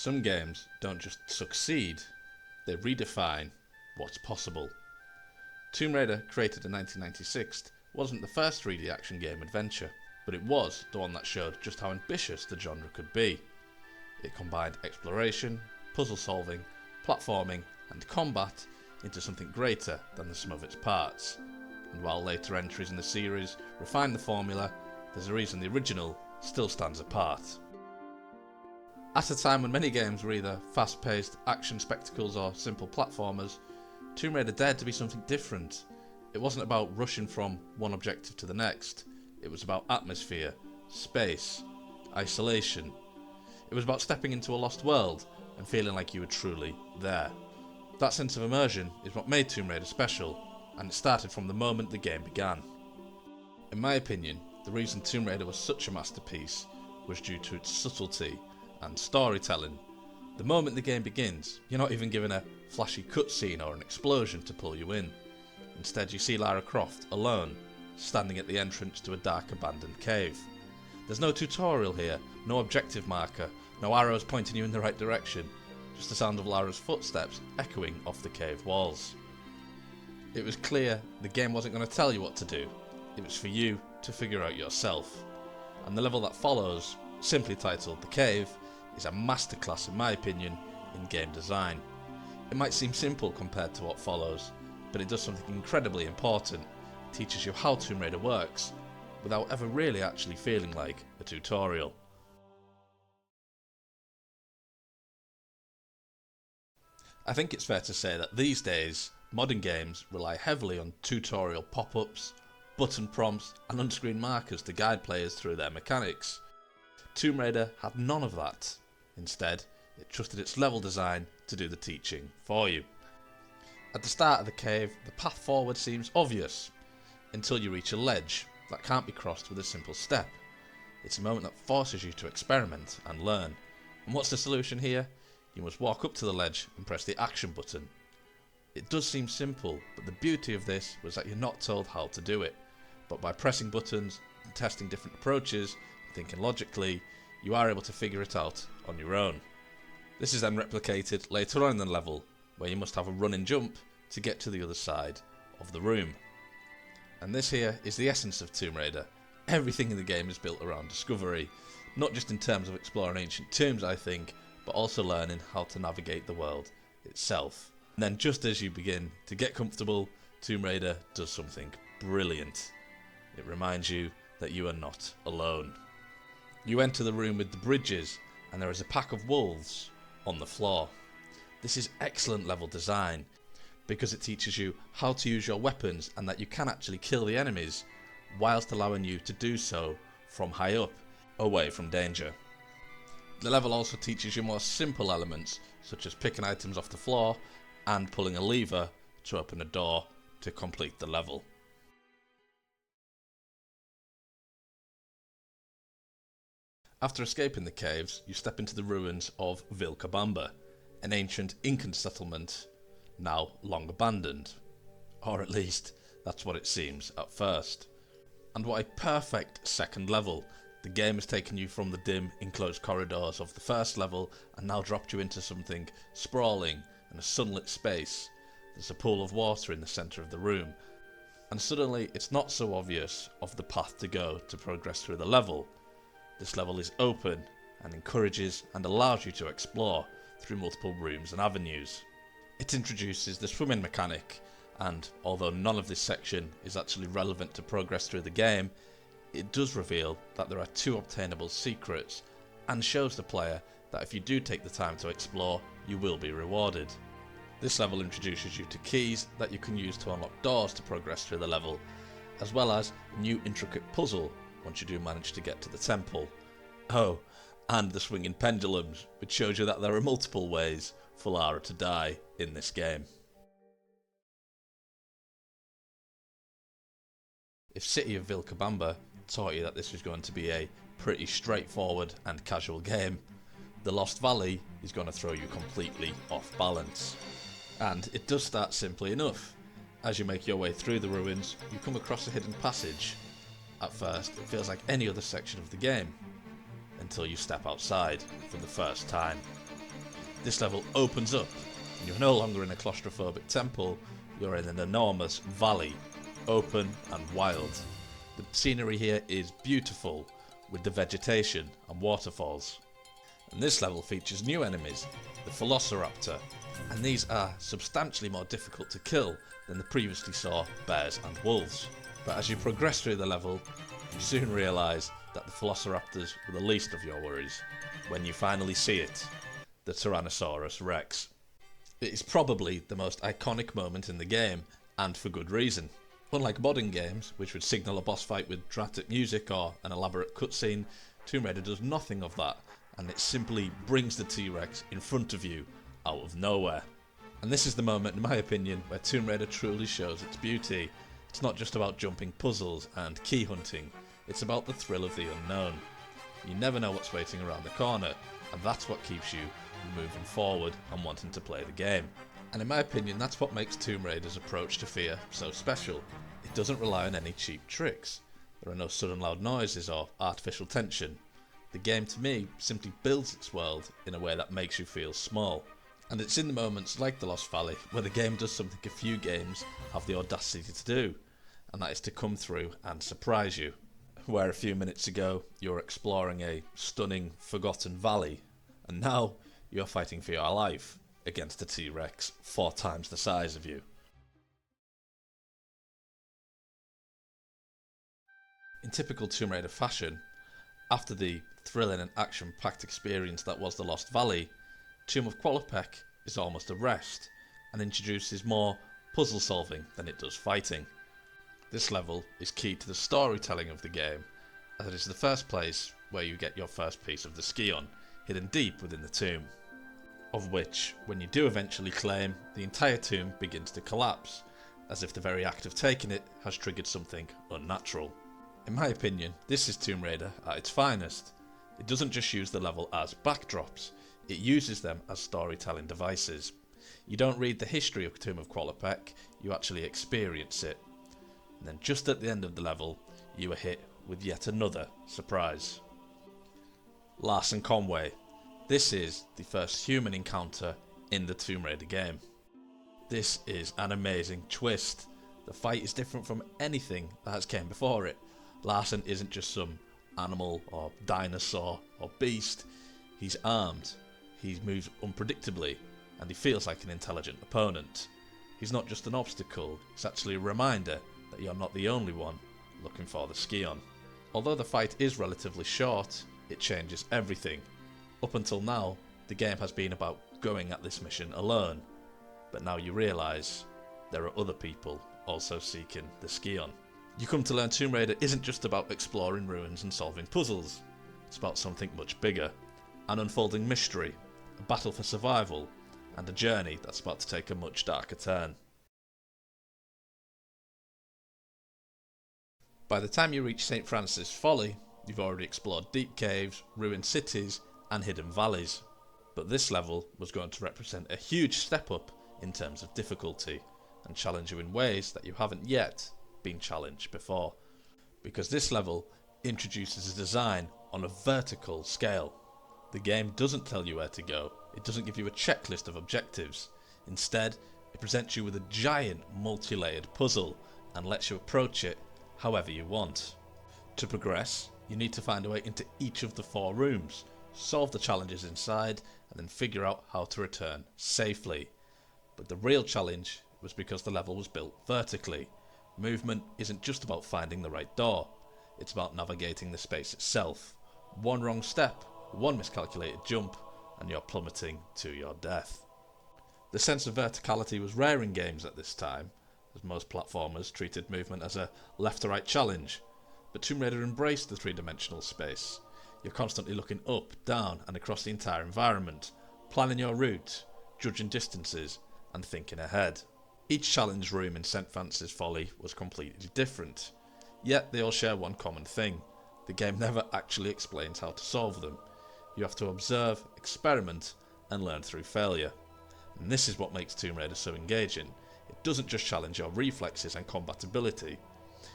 Some games don't just succeed, they redefine what's possible. Tomb Raider, created in 1996, wasn't the first 3D action game adventure, but it was the one that showed just how ambitious the genre could be. It combined exploration, puzzle solving, platforming and combat into something greater than the sum of its parts. And while later entries in the series refined the formula, there's a reason the original still stands apart. At a time when many games were either fast-paced action spectacles or simple platformers, Tomb Raider dared to be something different. It wasn't about rushing from one objective to the next, it was about atmosphere, space, isolation. It was about stepping into a lost world and feeling like you were truly there. That sense of immersion is what made Tomb Raider special, and it started from the moment the game began. In my opinion, the reason Tomb Raider was such a masterpiece was due to its subtlety and storytelling. The moment the game begins, you're not even given a flashy cutscene or an explosion to pull you in. Instead, you see Lara Croft alone, standing at the entrance to a dark abandoned cave. There's no tutorial here, no objective marker, no arrows pointing you in the right direction, just the sound of Lara's footsteps echoing off the cave walls. It was clear the game wasn't going to tell you what to do, it was for you to figure out yourself. And the level that follows, simply titled The Cave, is a masterclass in my opinion in game design. It might seem simple compared to what follows, but it does something incredibly important. It teaches you how Tomb Raider works, without ever really actually feeling like a tutorial. I think it's fair to say that these days, modern games rely heavily on tutorial pop-ups, button prompts and on-screen markers to guide players through their mechanics. Tomb Raider had none of that. Instead, it trusted its level design to do the teaching for you. At the start of the cave, the path forward seems obvious, until you reach a ledge that can't be crossed with a simple step. It's a moment that forces you to experiment and learn. And what's the solution here? You must walk up to the ledge and press the action button. It does seem simple, but the beauty of this was that you're not told how to do it. But by pressing buttons and testing different approaches, and thinking logically, you are able to figure it out on your own. This is then replicated later on in the level, where you must have a run and jump to get to the other side of the room. And this here is the essence of Tomb Raider. Everything in the game is built around discovery, not just in terms of exploring ancient tombs I think, but also learning how to navigate the world itself. And then just as you begin to get comfortable, Tomb Raider does something brilliant. It reminds you that you are not alone. You enter the room with the bridges and there is a pack of wolves on the floor. This is excellent level design because it teaches you how to use your weapons and that you can actually kill the enemies whilst allowing you to do so from high up, away from danger. The level also teaches you more simple elements such as picking items off the floor and pulling a lever to open a door to complete the level. After escaping the caves, you step into the ruins of Vilcabamba, an ancient Incan settlement now long abandoned. Or at least, that's what it seems at first. And what a perfect second level. The game has taken you from the dim, enclosed corridors of the first level and now dropped you into something sprawling and a sunlit space. There's a pool of water in the centre of the room, and suddenly it's not so obvious of the path to go to progress through the level. This level is open and encourages and allows you to explore through multiple rooms and avenues. It introduces the swimming mechanic, and although none of this section is actually relevant to progress through the game, it does reveal that there are 2 obtainable secrets and shows the player that if you do take the time to explore, you will be rewarded. This level introduces you to keys that you can use to unlock doors to progress through the level, as well as a new intricate puzzle once you do manage to get to the temple. Oh, and the swinging pendulums, which shows you that there are multiple ways for Lara to die in this game. If City of Vilcabamba taught you that this was going to be a pretty straightforward and casual game, The Lost Valley is going to throw you completely off balance. And it does start simply enough. As you make your way through the ruins, you come across a hidden passage. At first, it feels like any other section of the game, until you step outside for the first time. This level opens up, and you're no longer in a claustrophobic temple, you're in an enormous valley, open and wild. The scenery here is beautiful, with the vegetation and waterfalls. And this level features new enemies, the Velociraptor, and these are substantially more difficult to kill than the previously saw bears and wolves. But as you progress through the level, you soon realise that the Velociraptors were the least of your worries when you finally see it, the Tyrannosaurus Rex. It is probably the most iconic moment in the game, and for good reason. Unlike modern games, which would signal a boss fight with dramatic music or an elaborate cutscene, Tomb Raider does nothing of that, and it simply brings the T-Rex in front of you, out of nowhere. And this is the moment, in my opinion, where Tomb Raider truly shows its beauty. It's not just about jumping puzzles and key hunting, it's about the thrill of the unknown. You never know what's waiting around the corner, and that's what keeps you moving forward and wanting to play the game. And in my opinion, that's what makes Tomb Raider's approach to fear so special. It doesn't rely on any cheap tricks. There are no sudden loud noises or artificial tension. The game, to me, simply builds its world in a way that makes you feel small. And it's in the moments like The Lost Valley where the game does something a few games have the audacity to do, and that is to come through and surprise you. Where a few minutes ago you were exploring a stunning, forgotten valley, and now you're fighting for your life against a T-Rex 4 times the size of you. In typical Tomb Raider fashion, after the thrilling and action-packed experience that was The Lost Valley, Tomb of Qualopec is almost a rest and introduces more puzzle solving than it does fighting. This level is key to the storytelling of the game, as it is the first place where you get your first piece of the Scion, hidden deep within the tomb, of which, when you do eventually claim, the entire tomb begins to collapse, as if the very act of taking it has triggered something unnatural. In my opinion, this is Tomb Raider at its finest. It doesn't just use the level as backdrops, it uses them as storytelling devices. You don't read the history of Tomb of Qualopec, you actually experience it. And then just at the end of the level, you are hit with yet another surprise. Larson Conway. This is the first human encounter in the Tomb Raider game. This is an amazing twist. The fight is different from anything that has came before it. Larson isn't just some animal or dinosaur or beast. He's armed, he moves unpredictably, and he feels like an intelligent opponent. He's not just an obstacle, it's actually a reminder that you're not the only one looking for the Scion. Although the fight is relatively short, it changes everything. Up until now, the game has been about going at this mission alone, but now you realise there are other people also seeking the Scion. You come to learn Tomb Raider isn't just about exploring ruins and solving puzzles, it's about something much bigger, an unfolding mystery, a battle for survival, and a journey that's about to take a much darker turn. By the time you reach St. Francis Folly, you've already explored deep caves, ruined cities, and hidden valleys. But this level was going to represent a huge step up in terms of difficulty, and challenge you in ways that you haven't yet been challenged before. Because this level introduces a design on a vertical scale. The game doesn't tell you where to go, it doesn't give you a checklist of objectives. Instead, it presents you with a giant multi-layered puzzle and lets you approach it however you want. To progress, you need to find a way into each of the 4 rooms, solve the challenges inside, and then figure out how to return safely. But the real challenge was because the level was built vertically. Movement isn't just about finding the right door, it's about navigating the space itself. One wrong step, one miscalculated jump, and you're plummeting to your death. The sense of verticality was rare in games at this time, as most platformers treated movement as a left-to-right challenge, but Tomb Raider embraced the 3-dimensional space. You're constantly looking up, down, and across the entire environment, planning your route, judging distances, and thinking ahead. Each challenge room in St. Francis Folly was completely different, yet they all share one common thing. The game never actually explains how to solve them. You have to observe, experiment, and learn through failure. And this is what makes Tomb Raider so engaging. It doesn't just challenge your reflexes and combat ability,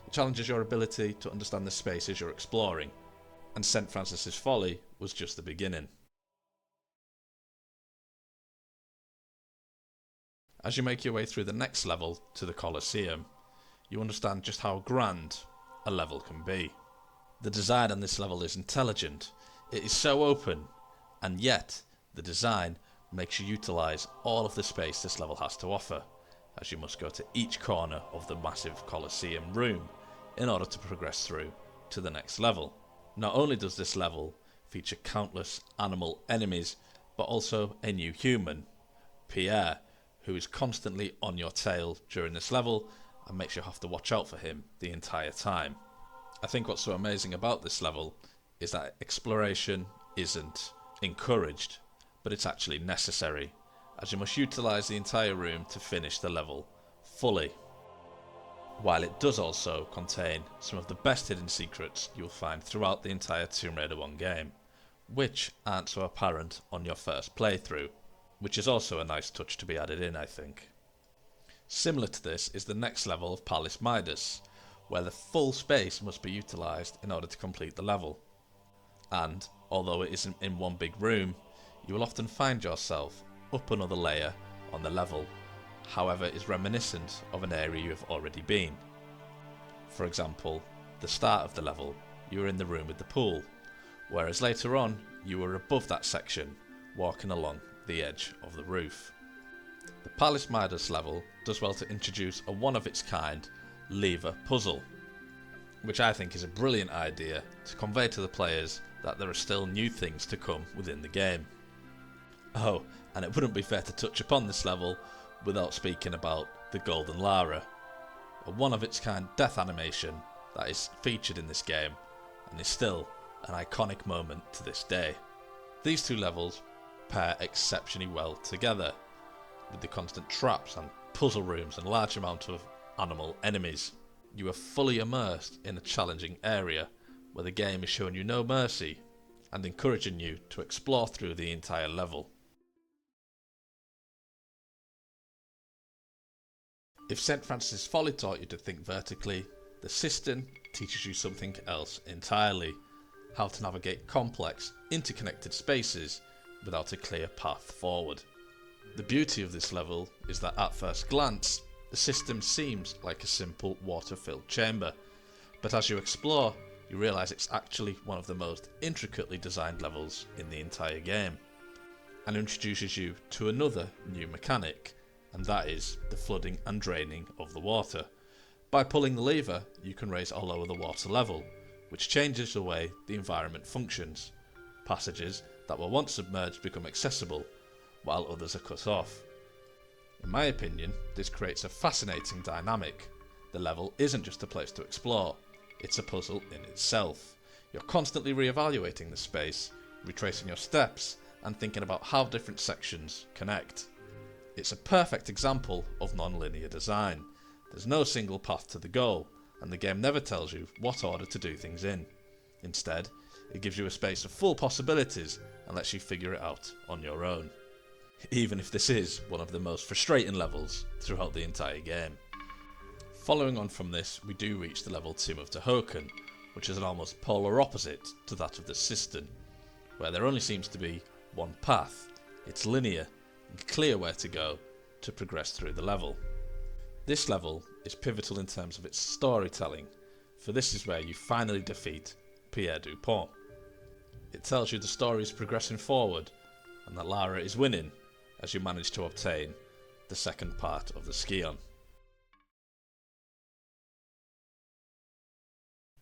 it challenges your ability to understand the spaces you're exploring. And St. Francis Folly was just the beginning. As you make your way through the next level to the Colosseum, you understand just how grand a level can be. The design on this level is intelligent. It is so open, and yet the design makes you utilise all of the space this level has to offer, as you must go to each corner of the massive Colosseum room in order to progress through to the next level. Not only does this level feature countless animal enemies, but also a new human, Pierre, who is constantly on your tail during this level and makes you have to watch out for him the entire time. I think what's so amazing about this level is that exploration isn't encouraged, but it's actually necessary, as you must utilise the entire room to finish the level fully. While it does also contain some of the best hidden secrets you'll find throughout the entire Tomb Raider 1 game, which aren't so apparent on your first playthrough, which is also a nice touch to be added in, I think. Similar to this is the next level of Palace Midas, where the full space must be utilised in order to complete the level. And, although it isn't in one big room, you will often find yourself up another layer on the level, however is reminiscent of an area you have already been. For example, the start of the level, you were in the room with the pool, whereas later on you were above that section, walking along the edge of the roof. The Palace Midas level does well to introduce a one-of-its-kind lever puzzle, which I think is a brilliant idea to convey to the players that there are still new things to come within the game. Oh, and it wouldn't be fair to touch upon this level without speaking about the Golden Lara, a one-of-its-kind death animation that is featured in this game and is still an iconic moment to this day. These two levels pair exceptionally well together, with the constant traps and puzzle rooms and large amount of animal enemies. You are fully immersed in a challenging area where the game is showing you no mercy and encouraging you to explore through the entire level. If St. Francis Folly taught you to think vertically, the system teaches you something else entirely: how to navigate complex, interconnected spaces without a clear path forward. The beauty of this level is that at first glance, the system seems like a simple water-filled chamber, but as you explore, you realise it's actually one of the most intricately designed levels in the entire game, and introduces you to another new mechanic, and that is the flooding and draining of the water. By pulling the lever, you can raise or lower the water level, which changes the way the environment functions. Passages that were once submerged become accessible, while others are cut off. In my opinion, this creates a fascinating dynamic. The level isn't just a place to explore, it's a puzzle in itself. You're constantly re-evaluating the space, retracing your steps, and thinking about how different sections connect. It's a perfect example of non-linear design. There's no single path to the goal, and the game never tells you what order to do things in. Instead, it gives you a space of full possibilities and lets you figure it out on your own. Even if this is one of the most frustrating levels throughout the entire game. Following on from this, we do reach the level Tomb of Tehokan, which is an almost polar opposite to that of the Cistern, where there only seems to be one path. It's linear and clear where to go to progress through the level. This level is pivotal in terms of its storytelling, for this is where you finally defeat Pierre Dupont. It tells you the story is progressing forward and that Lara is winning as you manage to obtain the second part of the Scion.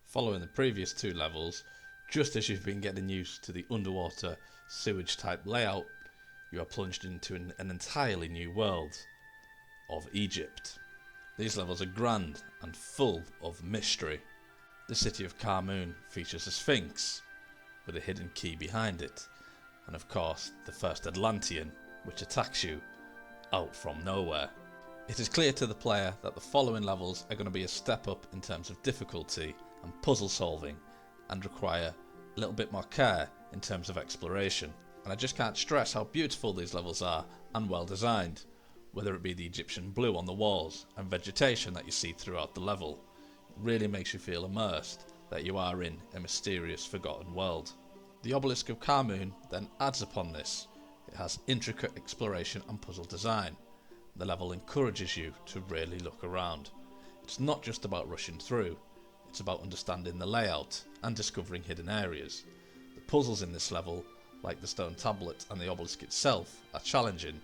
Following the previous two levels, just as you've been getting used to the underwater sewage type layout, you are plunged into an entirely new world of Egypt. These levels are grand and full of mystery. The city of Kharmoon features a sphinx with a hidden key behind it, and of course the first Atlantean, which attacks you out from nowhere. It is clear to the player that the following levels are going to be a step up in terms of difficulty and puzzle solving, and require a little bit more care in terms of exploration. And I just can't stress how beautiful these levels are and well designed, whether it be the Egyptian blue on the walls and vegetation that you see throughout the level. It really makes you feel immersed that you are in a mysterious forgotten world. The obelisk of Kharmoon then adds upon this. It has intricate exploration and puzzle design, the level encourages you to really look around. It's not just about rushing through, it's about understanding the layout and discovering hidden areas. The puzzles in this level, like the stone tablet and the obelisk itself, are challenging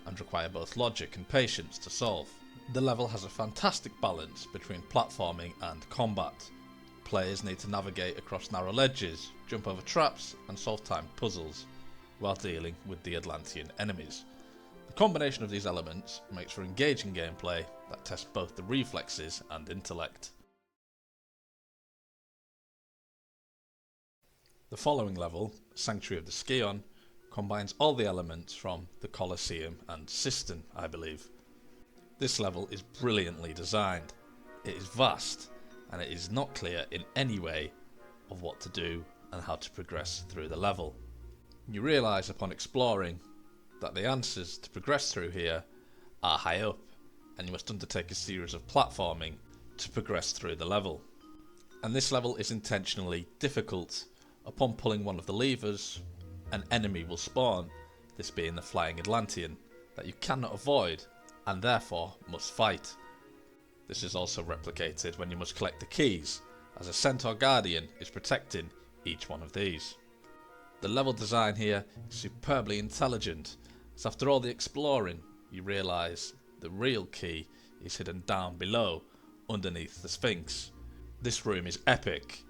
and require both logic and patience to solve. The level has a fantastic balance between platforming and combat. Players need to navigate across narrow ledges, jump over traps and solve timed puzzles, while dealing with the Atlantean enemies. The combination of these elements makes for engaging gameplay that tests both the reflexes and intellect. The following level, Sanctuary of the Scion, combines all the elements from the Colosseum and Sistine, I believe. This level is brilliantly designed. It is vast, and it is not clear in any way of what to do and how to progress through the level. You realise upon exploring that the answers to progress through here are high up, and you must undertake a series of platforming to progress through the level. And this level is intentionally difficult. Upon pulling one of the levers, an enemy will spawn, this being the Flying Atlantean, that you cannot avoid and therefore must fight. This is also replicated when you must collect the keys, as a Centaur Guardian is protecting each one of these. The level design here is superbly intelligent, as after all the exploring you realise the real key is hidden down below, underneath the Sphinx. This room is epic,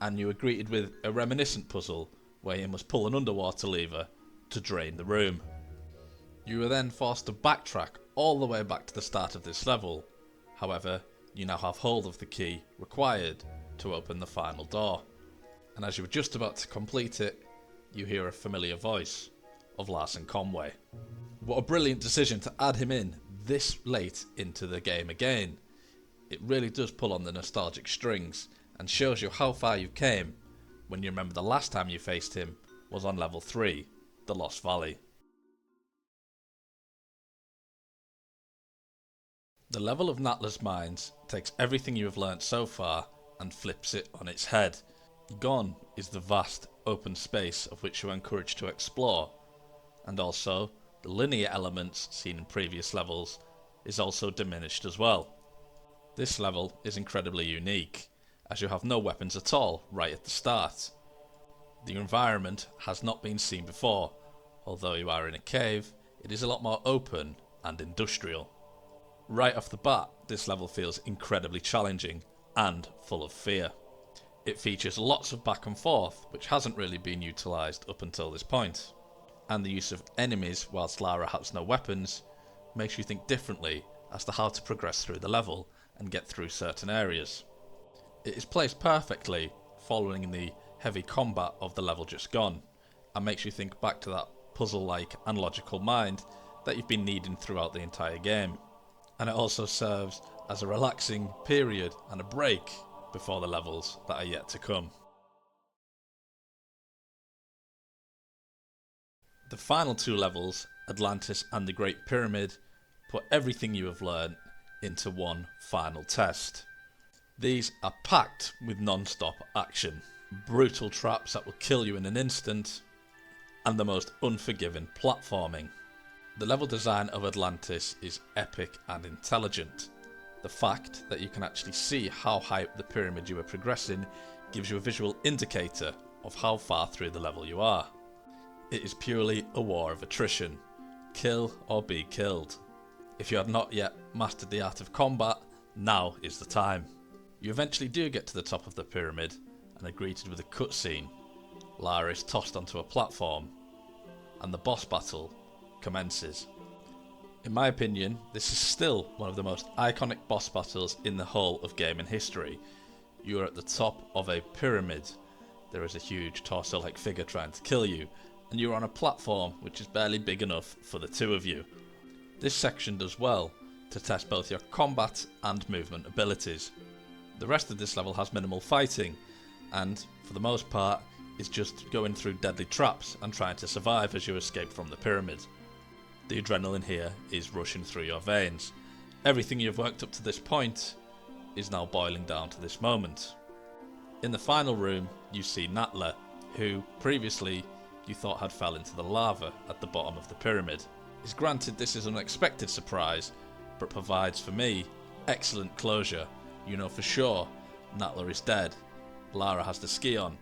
and you are greeted with a reminiscent puzzle where you must pull an underwater lever to drain the room. You are then forced to backtrack all the way back to the start of this level. However, you now have hold of the key required to open the final door. And as you were just about to complete it, you hear a familiar voice of Larson Conway. What a brilliant decision to add him in this late into the game again. It really does pull on the nostalgic strings and shows you how far you came when you remember the last time you faced him was on level 3, the Lost Valley. The level of Natla's Mines takes everything you have learnt so far and flips it on its head. Gone is the vast open space of which you are encouraged to explore, and also the linear elements seen in previous levels is also diminished as well. This level is incredibly unique, as you have no weapons at all right at the start. The environment has not been seen before. Although you are in a cave, it is a lot more open and industrial. Right off the bat, this level feels incredibly challenging and full of fear. It features lots of back and forth, which hasn't really been utilised up until this point. And the use of enemies whilst Lara has no weapons makes you think differently as to how to progress through the level and get through certain areas. It is placed perfectly following the heavy combat of the level just gone, and makes you think back to that puzzle-like and logical mind that you've been needing throughout the entire game. And it also serves as a relaxing period and a break before the levels that are yet to come. The final two levels, Atlantis and the Great Pyramid, put everything you have learned into one final test. These are packed with non-stop action, brutal traps that will kill you in an instant, and the most unforgiving platforming. The level design of Atlantis is epic and intelligent. The fact that you can actually see how high up the pyramid you are progressing gives you a visual indicator of how far through the level you are. It is purely a war of attrition. Kill or be killed. If you have not yet mastered the art of combat, now is the time. You eventually do get to the top of the pyramid and are greeted with a cutscene. Lara is tossed onto a platform, and the boss battle commences. In my opinion, this is still one of the most iconic boss battles in the whole of gaming history. You are at the top of a pyramid. There is a huge torso-like figure trying to kill you, and you are on a platform which is barely big enough for the two of you. This section does well to test both your combat and movement abilities. The rest of this level has minimal fighting, and for the most part is just going through deadly traps and trying to survive as you escape from the pyramid. The adrenaline here is rushing through your veins. Everything you've worked up to this point is now boiling down to this moment. In the final room, you see Natla, who previously you thought had fell into the lava at the bottom of the pyramid. is granted this is an unexpected surprise, but provides for me excellent closure. You know for sure Natla is dead, Lara has the ski on,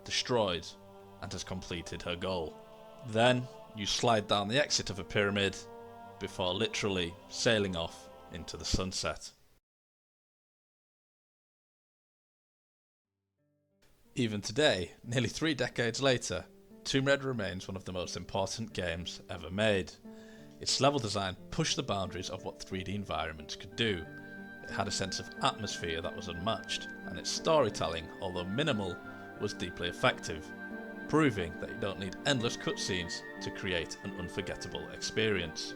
destroyed, and has completed her goal. Then you slide down the exit of a pyramid before literally sailing off into the sunset. Even today, nearly 3 decades later, Tomb Raider remains one of the most important games ever made. Its level design pushed the boundaries of what 3D environments could do. It had a sense of atmosphere that was unmatched, and its storytelling, although minimal, was deeply effective, proving that you don't need endless cutscenes to create an unforgettable experience.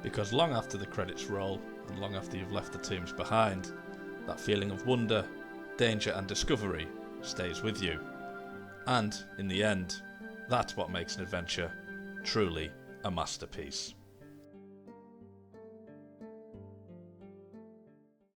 Because long after the credits roll, and long after you've left the tombs behind, that feeling of wonder, danger and discovery stays with you. And, in the end, that's what makes an adventure truly a masterpiece.